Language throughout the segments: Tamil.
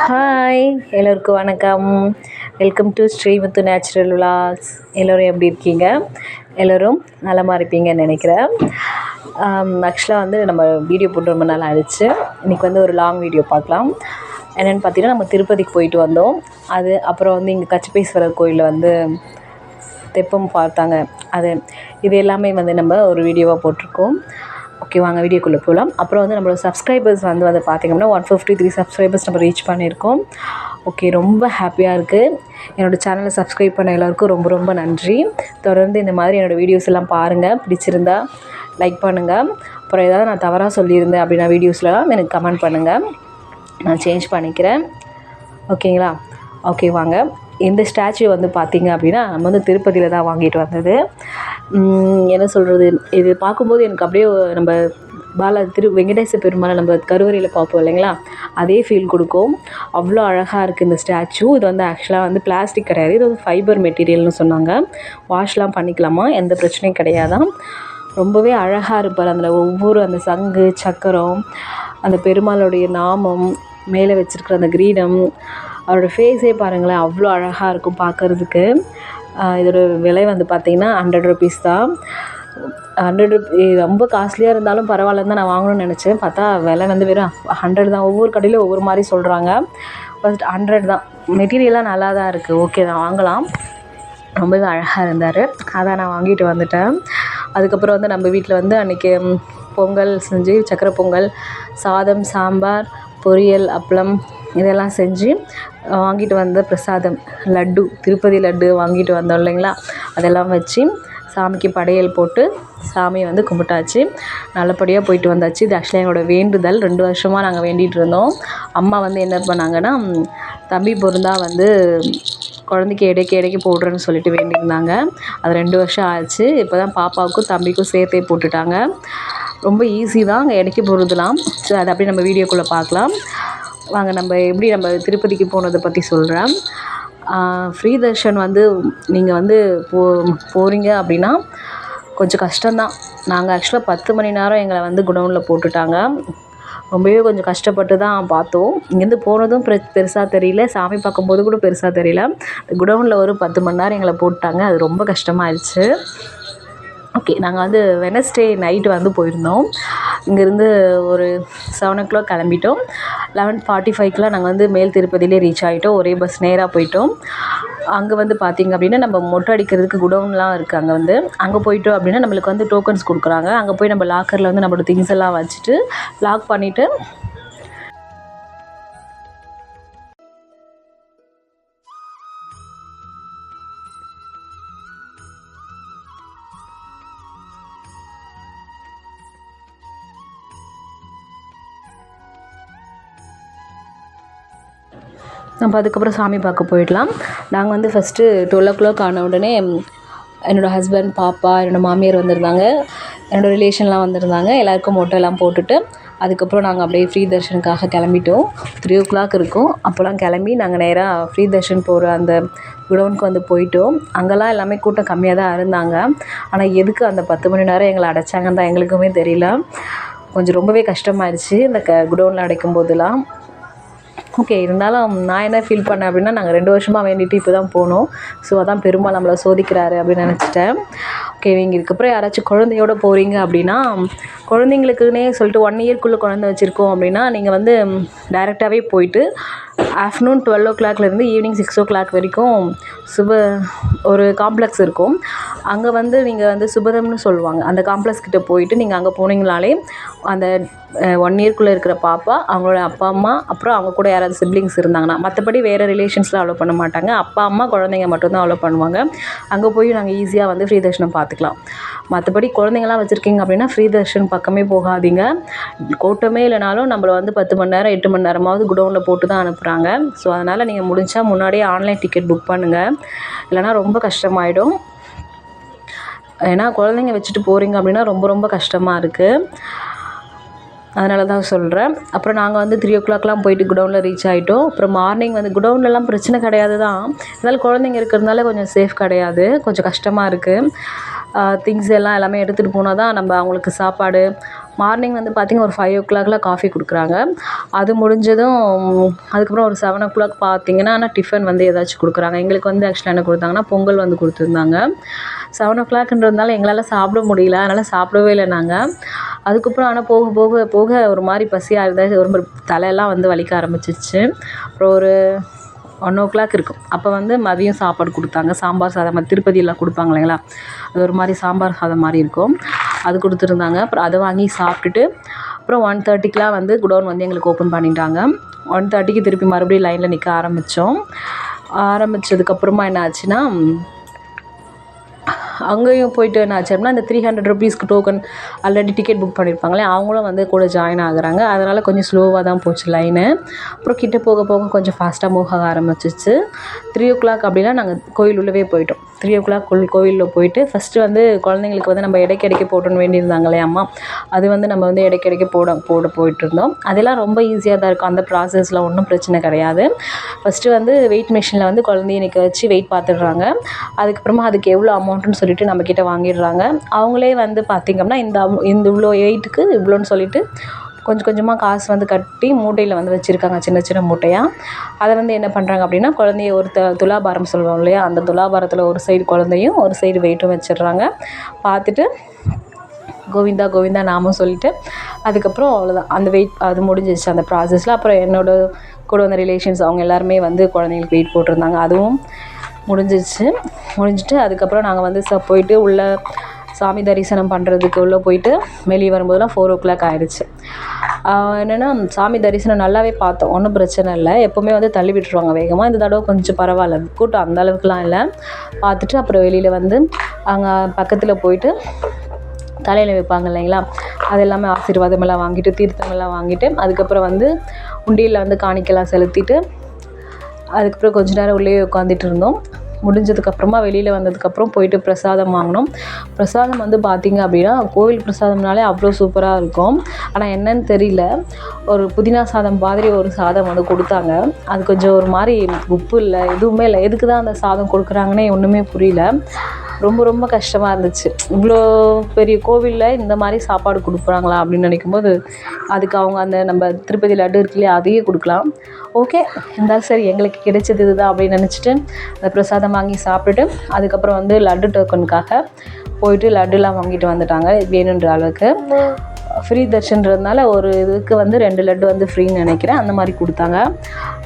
ஹாய், எல்லோருக்கும் வணக்கம். Welcome to Srimuthu natural vlogs. எல்லோரும் எப்படி இருக்கீங்க? எல்லோரும் நலமாக இருப்பீங்கன்னு நினைக்கிறேன். ஆக்சுவலாக வந்து நம்ம வீடியோ போட்டு ரொம்ப நாள் ஆயிடுச்சு. இன்றைக்கி வந்து ஒரு லாங் வீடியோ பார்க்கலாம். என்னென்னு பார்த்தீங்கன்னா, நம்ம திருப்பதிக்கு போயிட்டு வந்தோம். அப்புறம் வந்து இங்கே கச்சபேஸ்வரர் கோயிலில் வந்து தெப்பம் பார்த்தாங்க. இது எல்லாமே வந்து நம்ம ஒரு வீடியோவாக போட்டிருக்கோம். ஓகே, வாங்க வீடியோக்குள்ளே போகலாம். அப்புறம் வந்து நம்மளோட சப்ஸ்கிரைபர்ஸ் வந்து பார்த்திங்கன்னா 153 சப்ஸ்கிரைபர்ஸ் நம்ம ரீச் பண்ணியிருக்கோம். ஓகே, ரொம்ப ஹாப்பியாக இருக்குது. என்னோடய சேனலை சப்ஸ்கிரைப் பண்ண எல்லாருக்கும் ரொம்ப ரொம்ப நன்றி. தொடர்ந்து இந்த மாதிரி என்னோடய வீடியோஸ் எல்லாம் பாருங்கள். பிடிச்சிருந்தா லைக் பண்ணுங்கள். அப்புறம் ஏதாவது நான் தவறாக சொல்லியிருந்தேன் அப்படின்னா வீடியோஸ்லாம் எனக்கு கமெண்ட் பண்ணுங்கள், நான் சேஞ்ச் பண்ணிக்கிறேன். ஓகேங்களா? ஓகே, வாங்க. இந்த ஸ்டாச்சு வந்து பார்த்திங்க அப்படின்னா நம்ம வந்து திருப்பதியில் தான் வாங்கிட்டு வந்தது. என்ன சொல்கிறது, இது பார்க்கும்போது எனக்கு அப்படியே நம்ம வெங்கடேச பெருமாளை நம்ம கருவறையில் பார்ப்போம் இல்லைங்களா, அதே ஃபீல் கொடுக்கும். அவ்வளோ அழகாக இருக்குது இந்த ஸ்டாச்சு. இது வந்து ஆக்சுவலாக வந்து பிளாஸ்டிக் கிடையாது, இது வந்து ஃபைபர் மெட்டீரியல்னு சொன்னாங்க. வாஷ்லாம் பண்ணிக்கலாமா, எந்த பிரச்சனையும் கிடையாதான். ரொம்பவே அழகாக இருப்பார். அதில் ஒவ்வொரு அந்த சங்கு சக்கரம், அந்த பெருமாளுடைய நாமம், மேலே வச்சுருக்கிற அந்த கிரீடம், அவரோட ஃபேஸே பாருங்களேன், அவ்வளோ அழகாக இருக்கும் பார்க்குறதுக்கு. இதோட விலை வந்து பார்த்திங்கன்னா 100 ருபீஸ் தான். 100 ரொம்ப காஸ்ட்லியாக இருந்தாலும் பரவாயில்லன்னு தான் நான் வாங்கணும்னு நினச்சேன். பார்த்தா விலை வந்து வெறும் 100 தான். ஒவ்வொரு கடையிலும் ஒவ்வொரு மாதிரி சொல்கிறாங்க. ஃபஸ்ட் 100 தான். மெட்டீரியல்லாம் நல்லா தான் இருக்குது, ஓகே தான், வாங்கலாம். ரொம்பவே அழகாக இருந்தார். அதான் நான் வாங்கிட்டு வந்துட்டேன். அதுக்கப்புறம் வந்து நம்ம வீட்டில் வந்து அன்றைக்கி பொங்கல் செஞ்சு, சக்கரை பொங்கல், சாதம், சாம்பார், பொரியல், அப்பளம் இதெல்லாம் செஞ்சு வாங்கிட்டு வந்த பிரசாதம் லட்டு, திருப்பதி லட்டு வாங்கிட்டு வந்தோம் இல்லைங்களா, அதெல்லாம் வச்சு சாமிக்கு படையல் போட்டு சாமியை வந்து கும்பிட்டாச்சு. நல்லபடியாக போயிட்டு வந்தாச்சு. இது ஆக்சுவலாக எங்களோட வேண்டுதல். 2 வருஷமாக நாங்கள் வேண்டிகிட்டு இருந்தோம். அம்மா வந்து என்ன பண்ணாங்கன்னா, தம்பி பிறந்தா வந்து குழந்தைக்கு எடைக்கு போடுறேன்னு சொல்லிட்டு வேண்டியிருந்தாங்க. அது 2 வருஷம் ஆச்சு. இப்போ தான் பாப்பாவுக்கும் தம்பிக்கும் சேர்த்தே போட்டுட்டாங்க. ரொம்ப ஈஸி தான் அங்கே எடைக்கு போடுறதுலாம். ஸோ அதை அப்படியே நம்ம வீடியோக்குள்ளே பார்க்கலாம். வாங்க, நம்ம திருப்பதிக்கு போனதை பற்றி சொல்கிறேன். ஃப்ரீ தர்ஷன் வந்து நீங்கள் வந்து போகிறீங்க அப்படின்னா கொஞ்சம் கஷ்டம்தான். நாங்கள் ஆக்சுவலாக 10 மணி நேரம் எங்களை வந்து குடவுனில் போட்டுட்டாங்க. ரொம்பவே கொஞ்சம் கஷ்டப்பட்டு தான் பார்த்தோம். இங்கேருந்து போனதும் பெருசாக தெரியல, சாமி பார்க்கும்போது கூட பெருசாக தெரியல. குடவுனில் ஒரு 10 மணி நேரம் எங்களை போட்டாங்க. அது ரொம்ப கஷ்டமாயிடுச்சு. ஓகே, நாங்கள் வந்து வெனஸ்டே நைட்டு வந்து போயிருந்தோம். இங்கேருந்து ஒரு 7 o'clock கிளம்பிட்டோம். 11:45 நாங்கள் வந்து மேல் திருப்பதியிலே ரீச் ஆகிட்டோம். ஒரே பஸ் நேராக போயிட்டோம். அங்கே வந்து பார்த்திங்க அப்படின்னா நம்ம மொட்டை அடிக்கிறதுக்கு குடவுன்லாம் இருக்குது. அங்கே போயிட்டோம் அப்படின்னா நம்மளுக்கு வந்து டோக்கன்ஸ் கொடுக்குறாங்க. அங்கே போய் நம்ம லாக்கரில் வந்து நம்மளோட திங்ஸ் எல்லாம் வச்சுட்டு லாக் பண்ணிவிட்டு நம்ம அதுக்கப்புறம் சாமி பார்க்க போயிடலாம். நாங்கள் வந்து ஃபஸ்ட்டு 12 o'clock ஆன உடனே என்னோடய ஹஸ்பண்ட், பாப்பா, என்னோடய மாமியார் வந்திருந்தாங்க, என்னோடய ரிலேஷன்லாம் வந்திருந்தாங்க. எல்லாேருக்கும் மொட்டைலாம் போட்டுட்டு அதுக்கப்புறம் நாங்கள் அப்படியே ஃப்ரீ தர்ஷனுக்காக கிளம்பிட்டோம். 3 o'clock இருக்கும். அப்போலாம் கிளம்பி நாங்கள் நேராக ஃப்ரீ தர்ஷன் போகிற அந்த குடவுனுக்கு வந்து போயிட்டோம். அங்கெல்லாம் எல்லாமே கூட்டம் கம்மியாக தான் இருந்தாங்க. ஆனால் எதுக்கு அந்த 10 மணி நேரம் எங்களை அடைச்சாங்கன்னு தான் எங்களுக்குமே தெரியல. கொஞ்சம் ரொம்பவே கஷ்டமாயிடுச்சு இந்த குடவுனில் அடைக்கும் போதெல்லாம். ஓகே, இருந்தாலும் நான் என்ன ஃபீல் பண்ணேன் அப்படின்னா, நாங்கள் 2 வருஷமாக வேண்டிட்டு இப்போ தான் போனோம். ஸோ அதான் பெருமாள் நம்மளை சோதிக்கிறாரு அப்படின்னு நினச்சிட்டேன். ஓகே, நீங்கள் இதுக்கப்புறம் யாராச்சும் குழந்தையோடு போகிறீங்க அப்படின்னா, குழந்தைங்களுக்குன்னே சொல்லிட்டு 1 yearக்குள்ளே குழந்தை வச்சுருக்கோம் அப்படின்னா நீங்கள் வந்து டைரெக்டாகவே போயிட்டு ஆஃப்டர்நூன் 12 o'clockலேருந்து ஈவினிங் 6 o'clock வரைக்கும் ஒரு காம்ப்ளெக்ஸ் இருக்கும். அங்கே வந்து நீங்கள் வந்து சுபதம்னு சொல்லுவாங்க. அந்த காம்ப்ளெக்ஸ் கிட்டே போயிட்டு நீங்கள் அங்கே போனீங்கனாலே அந்த 1 yearக்குள்ளே இருக்கிற பாப்பா, அவங்களோட அப்பா அம்மா, அப்புறம் அவங்க கூட யாராவது சிப்ளிங்ஸ் இருந்தாங்கன்னா, மற்றபடி வேறு ரிலேஷன்ஸ்லாம் அலோவ் பண்ண மாட்டாங்க. அப்பா அம்மா குழந்தைங்க மட்டும்தான் அலோவ் பண்ணுவாங்க. அங்கே போய் நாங்கள் ஈஸியாக வந்து ஃப்ரீ தர்ஷனம் பார்த்துக்கலாம். மற்றபடி குழந்தைங்களாம் வச்சுருக்கீங்க அப்படின்னா ஃப்ரீ தர்ஷன் பக்கமே போகாதீங்க. கூட்டமே இல்லைனாலும் நம்மளை வந்து 10 மணி நேரம் 8 மணி நேரமாவது குடவுனில் போட்டு தான் அனுப்புகிறாங்க. ஸோ அதனால் நீங்கள் முடிஞ்சால் முன்னாடியே ஆன்லைன் டிக்கெட் புக் பண்ணுங்கள், இல்லைனா ரொம்ப கஷ்டமாயிடும். ஏன்னா குழந்தைங்க வச்சுட்டு போகிறீங்க அப்படின்னா ரொம்ப ரொம்ப கஷ்டமாக இருக்குது. அதனால தான் சொல்கிறேன். அப்புறம் நாங்கள் வந்து 3 o'clockலாம் போயிட்டு குடவுனில் ரீச் ஆகிட்டோம். அப்புறம் மார்னிங் வந்து குடவுன்லலாம் பிரச்சனை கிடையாது தான், இருந்தாலும் குழந்தைங்க இருக்கிறதுனால கொஞ்சம் சேஃப் கிடையாது, கொஞ்சம் கஷ்டமாக இருக்குது. திங்ஸ் எல்லாமே எடுத்துகிட்டு போனால் தான் நம்ம அவங்களுக்கு சாப்பாடு. மார்னிங் வந்து பார்த்திங்கன்னா ஒரு 5 o'clockலாம் காஃபி கொடுக்குறாங்க. அது முடிஞ்சதும் அதுக்கப்புறம் ஒரு 7 o'clock பார்த்திங்கன்னா ஆனால் டிஃபன் வந்து ஏதாச்சும் கொடுக்குறாங்க. எங்களுக்கு வந்து ஆக்சுவலாக என்ன கொடுத்தாங்கன்னா பொங்கல் வந்து கொடுத்துருந்தாங்க. 7 o'clockன்றதுனால எங்களால் சாப்பிட முடியல, அதனால் சாப்பிடவே இல்லை நாங்கள். அதுக்கப்புறம் ஆனால் போக போக போக ஒரு மாதிரி பசியாக இருந்தது, ஒரு மாதிரி தலையெல்லாம் வந்து வலிக்க ஆரம்பிச்சிச்சு. அப்புறம் ஒரு 1 o'clock இருக்கும். அப்போ வந்து மதியம் சாப்பாடு கொடுத்தாங்க. சாம்பார் சாதம் மாதிரி திருப்பதியெல்லாம் கொடுப்பாங்க இல்லைங்களா, அது ஒரு மாதிரி சாம்பார் சாதம் மாதிரி இருக்கும், அது கொடுத்துருந்தாங்க. அப்புறம் அதை வாங்கி சாப்பிட்டுட்டு அப்புறம் 1:30க்குலாம் வந்து குடோன் வந்து எங்களுக்கு ஓப்பன் பண்ணிட்டாங்க. 1:30க்கு திருப்பி மறுபடியும் லைனில் நிற்க ஆரம்பித்தோம். ஆரம்பித்ததுக்கப்புறமா என்ன ஆச்சுன்னா, அங்கேயும் போயிட்டு என்ன ஆச்சு அப்படின்னா, இந்த 300 rupeesக்கு டோக்கன் ஆல்ரெடி டிக்கெட் புக் பண்ணியிருப்பாங்களே, அவங்களும் வந்து கூட ஜாயின் ஆகுறாங்க. அதனால் கொஞ்சம் ஸ்லோவாக தான் போச்சு லைனு. அப்புறம் கிட்ட போக போக கொஞ்சம் ஃபாஸ்ட்டாக மூவ் ஆக ஆரம்பிச்சிச்சு. 3 o'clock அப்படின்னா நாங்கள் கோயில் உள்ளவே போயிட்டோம். 3 o'clock கோயிலில் போயிட்டு ஃபஸ்ட்டு வந்து குழந்தைங்களுக்கு வந்து நம்ம இடைக்கிடைக்கு போட்டோன்னு வேண்டியிருந்தாங்களே அம்மா, அது வந்து நம்ம வந்து இடைக்கிடைக்கு போட போயிட்டுருந்தோம். அதெல்லாம் ரொம்ப ஈஸியாக தான் இருக்கும். அந்த ப்ராசஸில் ஒன்றும் பிரச்சனை கிடையாது. ஃபஸ்ட்டு வந்து வெயிட் மிஷினில் வந்து குழந்தைய நிற்க வச்சு வெயிட் பார்த்துடுறாங்க. அதுக்கப்புறமா அதுக்கு எவ்வளோ அமௌண்ட்டுன்னு சொல்லிட்டு நம்மக்கிட்ட வாங்கிடுறாங்க. அவங்களே வந்து பார்த்திங்கன்னா இந்த இவ்வளோ வெயிட்டுக்கு இவ்வளோன்னு சொல்லிட்டு கொஞ்சம் கொஞ்சமாக காசு வந்து கட்டி மூட்டையில் வந்து வச்சுருக்காங்க, சின்ன சின்ன மூட்டையாக. அதை வந்து என்ன பண்ணுறாங்க அப்படின்னா, குழந்தைய ஒரு துலாபாரம் சொல்லுவோம் இல்லையா, அந்த துலாபாரத்தில் ஒரு சைடு குழந்தையும் ஒரு சைடு வெயிட்டும் வச்சிடுறாங்க. பார்த்துட்டு கோவிந்தா கோவிந்தா நாமும் சொல்லிவிட்டு அதுக்கப்புறம் அவ்வளோதான், அந்த வெயிட் அது முடிஞ்சிச்சு அந்த ப்ராசஸில். அப்புறம் என்னோடய கூட வந்த ரிலேஷன்ஸ் அவங்க எல்லாருமே வந்து குழந்தைங்களுக்கு வெயிட் போட்டிருந்தாங்க. அதுவும் முடிஞ்சிட்டு அதுக்கப்புறம் நாங்கள் வந்து போயிட்டு உள்ளே சாமி தரிசனம் பண்ணுறதுக்கு உள்ளே போயிட்டு வெளியே வரும்போதெல்லாம் 4 o'clock ஆகிடுச்சு. என்னென்னா சாமி தரிசனம் நல்லாவே பார்த்தோம், ஒன்றும் பிரச்சனை இல்லை. எப்போவுமே வந்து தள்ளி விட்டுருவாங்க வேகமாக, இந்த தடவை கொஞ்சம் பரவாயில்ல, கூட்டம் அந்த அளவுக்குலாம் இல்லை. பார்த்துட்டு அப்புறம் வெளியில் வந்து அங்கே பக்கத்தில் போயிட்டு தலையில் வைப்பாங்க இல்லைங்களா, அது எல்லாமே ஆசீர்வாதமெல்லாம் வாங்கிட்டு தீர்த்தமெல்லாம் வாங்கிட்டு அதுக்கப்புறம் வந்து உண்டியில் வந்து காணிக்கலாம் செலுத்திட்டு அதுக்கப்புறம் கொஞ்ச நேரம் உள்ளே உட்காந்துட்டு இருந்தோம். முடிஞ்சதுக்கப்புறமா வெளியில் வந்ததுக்கப்புறம் போயிட்டு பிரசாதம் வாங்கினோம். பிரசாதம் வந்து பார்த்திங்க அப்படின்னா, கோவில் பிரசாதம்னாலே அவ்வளோ சூப்பராக இருக்கும். ஆனால் என்னன்னு தெரியல, ஒரு புதினா சாதம் மாதிரி ஒரு சாதம் வந்து கொடுத்தாங்க. அது கொஞ்சம் ஒரு மாதிரி உப்பு இல்லை, எதுவுமே இல்லை. எதுக்கு தான் அந்த சாதம் கொடுக்குறாங்கன்னே ஒன்றுமே புரியல. ரொம்ப ரொம்ப கஷ்டமாக இருந்துச்சு. இவ்வளோ பெரிய கோவிலில் இந்த மாதிரி சாப்பாடு கொடுக்குறாங்களா அப்படின்னு நினைக்கும்போது, அதுக்கு அவங்க அந்த நம்ம திருப்பதி லட்டு இருக்குல்லையே அதையே கொடுக்கலாம். ஓகே, இருந்தாலும் சரி எங்களுக்கு கிடைச்சது இதுதான் அப்படின்னு நினச்சிட்டு அந்த பிரசாதம் வாங்கி சாப்பிட்டுட்டு அதுக்கப்புறம் வந்து லட்டு டோக்கனுக்காக போயிட்டு லட்டுலாம் வாங்கிட்டு வந்துட்டாங்க வேணுன்ற அளவுக்கு. ஃப்ரீ தர்ஷன்றதுனால ஒரு இதுக்கு வந்து 2 லட்டு வந்து ஃப்ரீன்னு நினைக்கிறேன், அந்த மாதிரி கொடுத்தாங்க.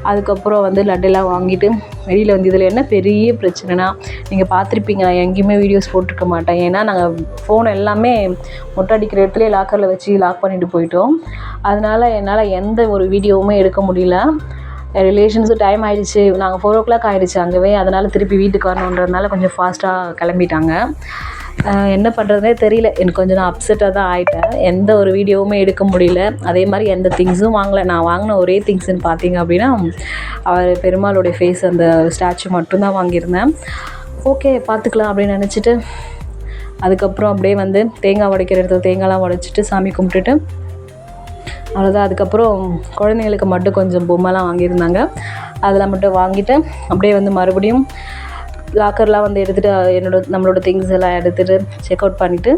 அதுக்கப்புறம் வந்து லட்டெல்லாம் வாங்கிட்டு வெளியில் வந்து இதில் என்ன பெரிய பிரச்சனைனா, நீங்கள் பார்த்துருப்பீங்க, நான் எங்கேயுமே வீடியோஸ் போட்டிருக்க மாட்டேன். ஏன்னா நாங்கள் ஃபோன் எல்லாமே மொட்டை அடிக்கிற இடத்துலேயே லாக்கரில் வச்சு லாக் பண்ணிவிட்டு போயிட்டோம். அதனால் என்னால் எந்த ஒரு வீடியோவுமே எடுக்க முடியல. ரிலேஷன்ஸும் டைம் ஆகிடுச்சு, நாங்கள் 4 o'clock ஆகிடுச்சு அங்கேவே. அதனால் திருப்பி வீட்டுக்கு வரணுன்றதுனால கொஞ்சம் ஃபாஸ்ட்டாக கிளம்பிட்டாங்க. என்ன பண்ணுறதுனே தெரியல, எனக்கு கொஞ்சம் நான் அப்செட்டாக தான் ஆகிட்டேன். எந்த ஒரு வீடியோவுமே எடுக்க முடியல. அதே மாதிரி எந்த திங்ஸும் வாங்கலை. நான் வாங்கின ஒரே திங்ஸ்ன்னு பார்த்திங்க அப்படின்னா, அவர் பெருமாளுடைய ஃபேஸ் அந்த ஸ்டாச்சு மட்டும்தான் வாங்கியிருந்தேன். ஓகே பார்த்துக்கலாம் அப்படின்னு நினச்சிட்டு அதுக்கப்புறம் அப்படியே வந்து தேங்காய் உடைக்கிற இடத்துல தேங்காய்லாம் உடைச்சிட்டு சாமி கும்பிட்டுட்டு அவ்வளோதான். அதுக்கப்புறம் குழந்தைங்களுக்கு மட்டும் கொஞ்சம் பொம்மைலாம் வாங்கியிருந்தாங்க, அதெல்லாம் மட்டும் வாங்கிட்டு அப்படியே வந்து மறுபடியும் லாக்கர்லாம் வந்து எடுத்துகிட்டு நம்மளோட திங்ஸ் எல்லாம் எடுத்துகிட்டு செக் அவுட் பண்ணிவிட்டு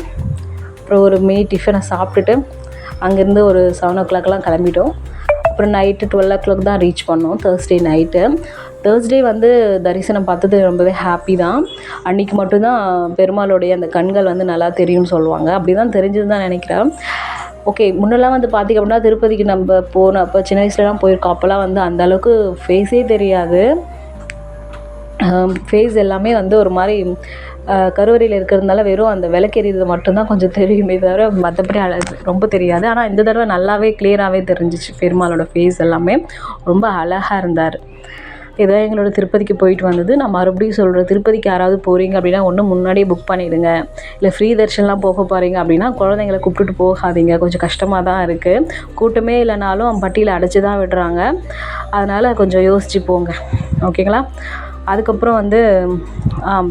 அப்புறம் ஒரு மினி டிஃபனை சாப்பிட்டுட்டு அங்கேருந்து ஒரு 7 o'clockலாம் கிளம்பிட்டோம். அப்புறம் நைட்டு 12 o'clock தான் ரீச் பண்ணோம். Thursday night. தேர்ஸ்டே வந்து தரிசனம் பார்த்தது ரொம்பவே ஹாப்பி தான். அன்றைக்கி மட்டும்தான் பெருமாளுடைய அந்த கண்கள் வந்து நல்லா தெரியும்னு சொல்லுவாங்க. அப்படி தான் தெரிஞ்சது தான் நினைக்கிறேன். ஓகே, முன்னெல்லாம் வந்து பார்த்திங்க அப்படின்னா திருப்பதிக்கு நம்ம போனப்போ சின்ன வயசுலலாம் போயிருக்கோம். அப்போல்லாம் வந்து அந்தளவுக்கு ஃபேஸே தெரியாது. ஃபேஸ் எல்லாமே வந்து ஒரு மாதிரி கருவறையில் இருக்கிறதுனால வெறும் அந்த விளக்கெறியது மட்டும்தான் கொஞ்சம் தெரியுமே தவிர மற்றபடி ரொம்ப தெரியாது. ஆனால் இந்த தடவை நல்லாவே கிளியராகவே தெரிஞ்சிச்சு. பெருமாளோட ஃபேஸ் எல்லாமே ரொம்ப அழகாக இருந்தார். இதான் எங்களோட திருப்பதிக்கு போயிட்டு வந்தது. நான் மறுபடியும் சொல்கிறேன், திருப்பதிக்கு யாராவது போகிறீங்க அப்படின்னா ஒன்று முன்னாடியே புக் பண்ணிவிடுங்க. இல்லை ஃப்ரீ தர்ஷன்லாம் போக போகிறீங்க அப்படின்னா குழந்தைங்கள கூப்பிட்டுட்டு போகாதீங்க, கொஞ்சம் கஷ்டமாக தான் இருக்குது. கூட்டமே இல்லைனாலும் பட்டியில் அடைச்சி தான் விடுறாங்க. அதனால் கொஞ்சம் யோசித்து போங்க, ஓகேங்களா. அதுக்கப்புறம் வந்து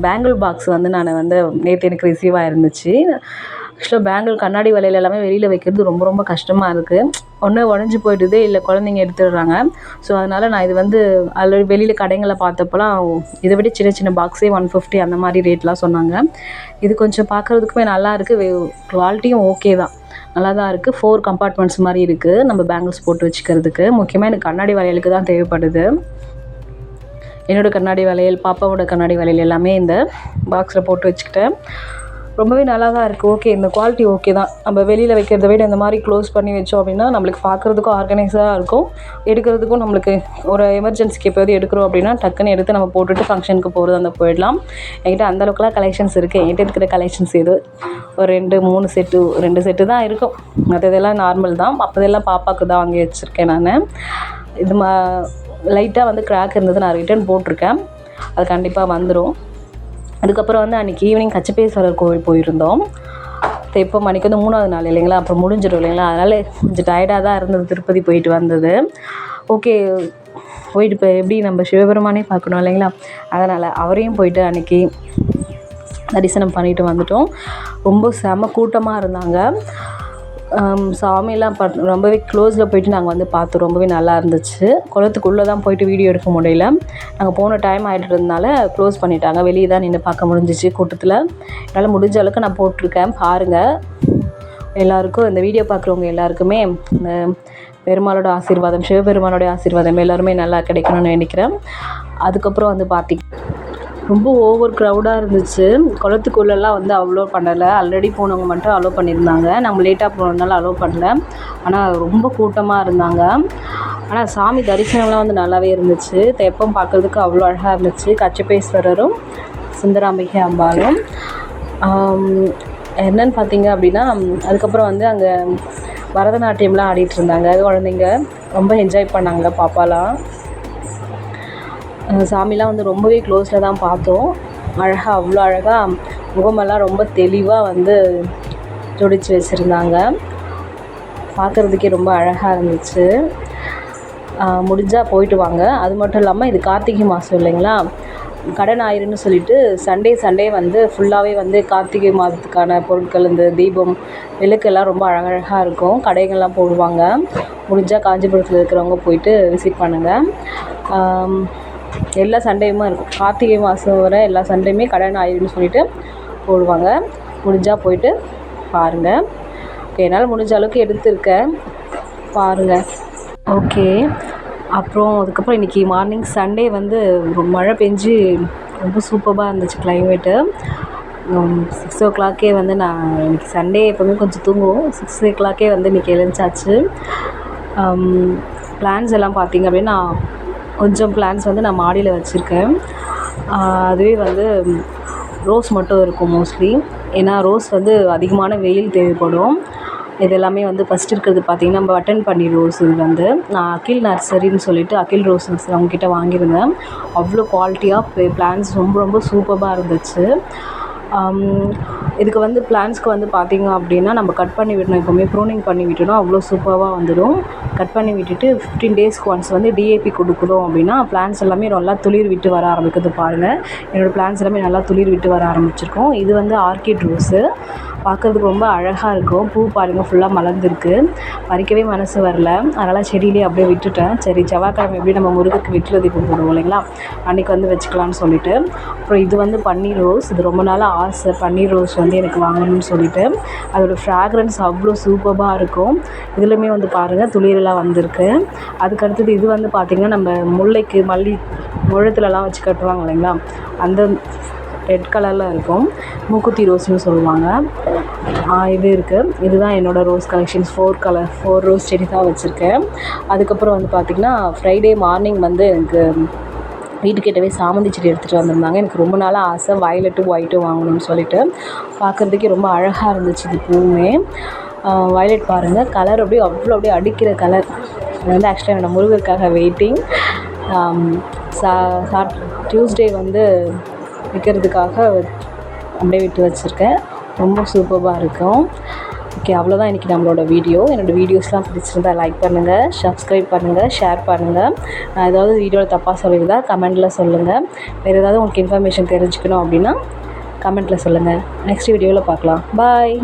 பேங்கிள் பாக்ஸ் வந்து நான் வந்து நேற்று எனக்கு ரிசீவ் ஆகிருந்துச்சு. ஆக்சுவலாக பேங்கிள் கண்ணாடி வளையல் எல்லாமே வெளியில் வைக்கிறது ரொம்ப ரொம்ப கஷ்டமாக இருக்குது. ஒன்று உடஞ்சி போயிடுது, இல்லை குழந்தைங்க எடுத்துடுறாங்க. ஸோ அதனால் நான் இது வந்து ஆல்ரெடி வெளியில் கடைங்களில் பார்த்தப்போலாம் இதை விட சின்ன சின்ன பாக்ஸே 150 அந்த மாதிரி ரேட்லாம் சொன்னாங்க. இது கொஞ்சம் பார்க்குறதுக்குமே நல்லா இருக்குது, குவாலிட்டியும் ஓகே தான், நல்லா தான் இருக்குது. 4 கம்பார்ட்மெண்ட்ஸ் மாதிரி இருக்குது நம்ம பேங்கிள்ஸ் போட்டு வச்சுக்கிறதுக்கு. முக்கியமாக எனக்கு கண்ணாடி வளையலுக்கு தான் தேவைப்படுது. என்னோடய கண்ணாடி வளையல், பாப்பாவோட கண்ணாடி வளையல் எல்லாமே இந்த பாக்ஸில் போட்டு வச்சுக்கிட்டேன். ரொம்பவே நல்லா தான் இருக்குது. ஓகே, இந்த குவாலிட்டி ஓகே தான். நம்ம வெளியில் வைக்கிறத விட இந்த மாதிரி க்ளோஸ் பண்ணி வச்சோம் அப்படின்னா நம்மளுக்கு பார்க்குறதுக்கும் ஆர்கனைஸாக இருக்கும், எடுக்கிறதுக்கும் நம்மளுக்கு ஒரு எமர்ஜென்சிக்கு எப்போது எடுக்கிறோம் அப்படின்னா டக்குன்னு எடுத்து நம்ம போட்டுட்டு ஃபங்க்ஷனுக்கு போகிறது அந்த போயிடலாம். என்கிட்ட அந்தளவுக்குலாம் கலெக்ஷன்ஸ் இருக்குது. என்கிட்ட இருக்கிற கலெக்ஷன்ஸ் இது ஒரு 2-3 செட்டு, 2 செட்டு தான் இருக்கும். மற்றதெல்லாம் நார்மல் தான். அப்போதெல்லாம் பாப்பாவுக்கு தான் வாங்கி வச்சுருக்கேன் நான். இது லைட்டாக வந்து கிராக் இருந்தது, நான் ரிட்டர்ன் போட்டிருக்கேன், அது கண்டிப்பாக வந்துடும். அதுக்கப்புறம் வந்து அன்றைக்கி ஈவினிங் கச்சப்பேஸ்வரர் கோவில் போயிருந்தோம். இப்போ மணிக்கு வந்து 3வது நாள் இல்லைங்களா, அப்புறம் முடிஞ்சிடும் இல்லைங்களா, அதனால் கொஞ்சம் டயர்டாக தான் இருந்தது திருப்பதி போயிட்டு வந்தது. ஓகே, போயிட்டு இப்போ எப்படி நம்ம சிவபெருமானே பார்க்கணும் இல்லைங்களா, அதனால் அவரையும் போயிட்டு அன்றைக்கி தரிசனம் பண்ணிட்டு வந்துட்டோம். ரொம்ப செம கூட்டமாக இருந்தாங்க. சாமியெல்லாம் ரொம்பவே க்ளோஸில் போயிட்டு நாங்கள் வந்து பார்த்தோம். ரொம்பவே நல்லா இருந்துச்சு. குளத்துக்குள்ளே தான் போயிட்டு வீடியோ எடுக்க முடியல, நாங்கள் போன டைம் ஆகிட்டுறதுனால க்ளோஸ் பண்ணிட்டாங்க. வெளியே தான் நின்று பார்க்க முடிஞ்சிச்சு கூட்டத்தில். என்னால் முடிஞ்ச அளவுக்கு நான் போட்டிருக்கேன், பாருங்கள். எல்லாருக்கும் இந்த வீடியோ பார்க்குறவங்க எல்லாருக்குமே இந்த பெருமாளோட ஆசீர்வாதம், சிவபெருமானோட ஆசீர்வாதம் எல்லாருமே நல்லா கிடைக்கணும்னு நினைக்கிறேன். அதுக்கப்புறம் வந்து ரொம்ப ஓவர் க்ரௌடாக இருந்துச்சு. குளத்துக்குள்ளெல்லாம் வந்து அலோவ் பண்ணலை. ஆல்ரெடி போனவங்க மட்டும் அலோவ் பண்ணியிருந்தாங்க. நம்ம லேட்டாக போனதுனால அலோவ் பண்ணல. ஆனால் ரொம்ப கூட்டமாக இருந்தாங்க. ஆனால் சாமி தரிசனம்லாம் வந்து நல்லாவே இருந்துச்சு. தெப்பம் பார்க்குறதுக்கு அவ்வளோ அழகாக இருந்துச்சு. கச்சப்பேஸ்வரரும் சுந்தராம்பிகை அம்பாலும். என்னென்னு பார்த்தீங்க அப்படின்னா, அதுக்கப்புறம் வந்து அங்கே பரதநாட்டியம்லாம் ஆடிட்டு இருந்தாங்க குழந்தைங்க. ரொம்ப என்ஜாய் பண்ணாங்க பாப்பாலாம். சாமிலாம் வந்து ரொம்பவே க்ளோஸில் தான் பார்த்தோம். அழகாக, அவ்வளோ அழகாக முகமெல்லாம் ரொம்ப தெளிவாக வந்து ஜோடித்து வச்சுருந்தாங்க. பார்க்குறதுக்கே ரொம்ப அழகாக இருந்துச்சு. முடிஞ்சால் போயிட்டு வாங்க. அது மட்டும் இல்லாமல் இது கார்த்திகை மாதம் இல்லைங்களா, கடை ஞாயிறுன்னு சொல்லிட்டு சண்டே வந்து ஃபுல்லாகவே வந்து கார்த்திகை மாதத்துக்கான பொருட்கள், இந்த தீபம், விளக்கெல்லாம் ரொம்ப அழகழகாக இருக்கும், கடைகள்லாம் போடுவாங்க. முடிஞ்சால் காஞ்சிபுரத்தில் இருக்கிறவங்க போயிட்டு விசிட் பண்ணுங்கள். எல்லா சண்டேயுமே இருக்கும். கார்த்திகை மாதம் வர எல்லா சண்டேயுமே கடை ஞாயிறுன்னு சொல்லிட்டு போடுவாங்க. முடிஞ்சால் போயிட்டு பாருங்கள். ஓகே, என்னால் முடிஞ்ச அளவுக்கு எடுத்துருக்கேன், பாருங்கள். ஓகே, அப்புறம் அதுக்கப்புறம் இன்றைக்கி மார்னிங் சண்டே வந்து மழை பெஞ்சு ரொம்ப சூப்பராக இருந்துச்சு கிளைமேட்டு. 6 o'clock வந்து நான் இன்றைக்கி சண்டே எப்போவுமே கொஞ்சம் தூங்குவோம். 6 o'clock வந்து இன்றைக்கி எழுந்தாச்சு. பிளான்ஸ் எல்லாம் பார்த்திங்க அப்படின்னா, கொஞ்சம் பிளான்ஸ் வந்து நான் மாடியில் வச்சுருக்கேன். அதுவே வந்து ரோஸ் மட்டும் இருக்கும் மோஸ்ட்லி. ஏன்னா ரோஸ் வந்து அதிகமான வெயில் தேவைப்படும். இது எல்லாமே வந்து ஃபஸ்ட்டு இருக்கிறது பார்த்திங்கன்னா பட்டன் பன்னீர் ரோஸ். இது வந்து நான் அகில் நர்சரின்னு சொல்லிட்டு அகில் ரோஸ் அவங்கக்கிட்ட வாங்கியிருந்தேன். அவ்வளோ குவாலிட்டியாக பிளான்ஸ் ரொம்ப ரொம்ப சூப்பராக இருந்துச்சு. இதுக்கு வந்து பிளான்ஸ்க்கு வந்து பார்த்திங்க அப்படின்னா நம்ம கட் பண்ணி விடணும். எப்போவுமே ப்ரூனிங் பண்ணி விட்டோம்னா அவ்வளோ சூப்பராக வந்துடும். கட் பண்ணி விட்டுட்டு 15 daysக்கு ஒன்ஸ் வந்து டிஏபி கொடுக்குறோம் அப்படின்னா பிளான்ஸ் எல்லாமே நல்லா துளிர் விட்டு வர ஆரம்பிக்குது. பாருங்கள், என்னோடய பிளான்ஸ் எல்லாமே நல்லா துளிர் விட்டு வர ஆரம்பிச்சிருக்கோம். இது வந்து ஆர்கிட் ரோஸு, பார்க்குறதுக்கு ரொம்ப அழகாக இருக்கும். பூ பாருங்கள் ஃபுல்லாக மலர்ந்துருக்கு. பறிக்கவே மனசு வரல, அதனால் செடியிலே அப்படியே விட்டுட்டேன். சரி, செவ்வாய்க்கிழமை எப்படி நம்ம முருகருக்கு வெற்றிலை தீபம் போடுவோம் இல்லைங்களா, அன்றைக்கி வந்து வச்சுக்கலான்னு சொல்லிவிட்டு. அப்புறம் இது வந்து பன்னீர் ரோஸ். இது ரொம்ப நாளாக ஆசை, பன்னீர் ரோஸ் வந்து எனக்கு வாங்கணும்னு சொல்லிட்டு. அதோடய ஃப்ராக்ரன்ஸ் அவ்வளோ சூப்பராக இருக்கும். இதுலையுமே வந்து பாருங்கள் துளிரெல்லாம் வந்திருக்கு. அதுக்கடுத்தது இது வந்து பார்த்திங்கன்னா நம்ம முல்லைக்கு முழத்துலலாம் வச்சு கட்டுவாங்க இல்லைங்களா, அந்த ரெட் கலரில் இருக்கும். மூக்குத்தி ரோஸ்னு சொல்லுவாங்க. இது இருக்குது. இதுதான் என்னோடய ரோஸ் கலெக்ஷன்ஸ். 4 ரோஸ் செடி தான் வச்சுருக்கேன். அதுக்கப்புறம் வந்து பார்த்திங்கன்னா ஃப்ரைடே மார்னிங் வந்து எனக்கு வீட்டுக்கிட்டவே சாமந்தி செடி எடுத்துகிட்டு வந்திருந்தாங்க. எனக்கு ரொம்ப நாளாக ஆசை வயலட்டும் ஒயிட்டும் வாங்கணும்னு சொல்லிட்டு. பார்க்குறதுக்கே ரொம்ப அழகாக இருந்துச்சு இது பூவுமே. வயலட் பாருங்கள், கலர் அப்படியே அடிக்கிற கலர். இது வந்து ஆக்சுவலாக என்னோடய முருகருக்காக வெயிட்டிங். டியூஸ்டே வந்து விற்கிறதுக்காக அப்படியே விட்டு வச்சுருக்கேன். ரொம்ப சூப்பராக இருக்கும். ஓகே, அவ்வளோதான் இன்றைக்கி நம்மளோட வீடியோ. என்னோடய வீடியோஸ்லாம் பிடிச்சிருந்தா லைக் பண்ணுங்கள், சப்ஸ்கிரைப் பண்ணுங்கள், ஷேர் பண்ணுங்கள். நான் ஏதாவது வீடியோவில் தப்பாக சொல்லியிருந்தால் கமெண்ட்டில் சொல்லுங்கள். வேறு ஏதாவது உங்களுக்கு இன்ஃபர்மேஷன் தெரிஞ்சுக்கணும் அப்படின்னா கமெண்ட்டில் சொல்லுங்கள். நெக்ஸ்ட் வீடியோவில் பார்க்கலாம். பாய்.